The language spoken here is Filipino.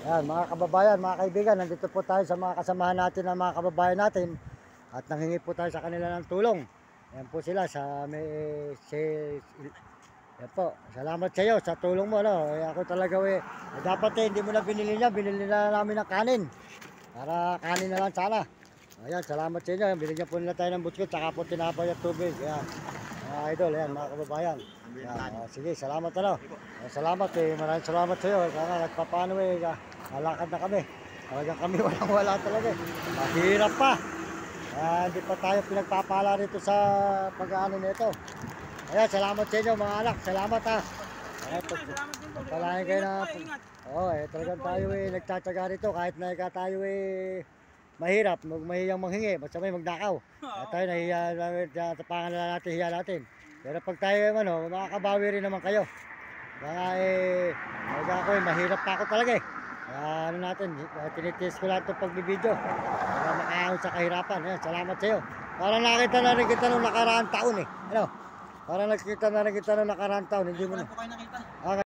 Ayan, mga kababayan, mga kaibigan, nandito po tayo sa mga kasamahan natin ng mga kababayan natin at nanghingi po tayo sa kanila ng tulong. Ayan po sila sa Ayan po, salamat sa iyo sa tulong mo, no? Ako talaga, dapat hindi mo na binili niya, binili na namin ng kanin. Para kanin na lang sana. Ayan, salamat sa inyo. Binigyan po nila tayo ng buskot, saka po tinapay at tubig. Ayan, mga idol, ayan, mga kababayan. Ayan, sige, salamat salamat maraming salamat sa iyo. Sana nagpapaano lalakad na kami. Talagang kami walang-wala talaga. Mahirap pa. Hindi pa tayo pinagpapala rito sa pag-aano nito. Ayan, salamat sa inyo mga anak. Salamat ha. Pagpalain kayo na. Talagang tayo nagtsatsaga rito kahit na tayo mahirap, mahiyang manghingi, basta may magnakaw. Tayo nahiya sa pangalan natin, hiya natin. Pero pag tayo makakabawi rin naman kayo. Kaya ako mahirap pa ako talaga eh. Kaya tinitiis ko lang itong pagbibideo para makaahon sa kahirapan. Ayan, salamat sa iyo. Parang nakita na rin kita nung nakaraang taon eh. Parang nakita na rin kita nung nakaraang taon, hindi mo na. Wala po kayo nakita. Okay.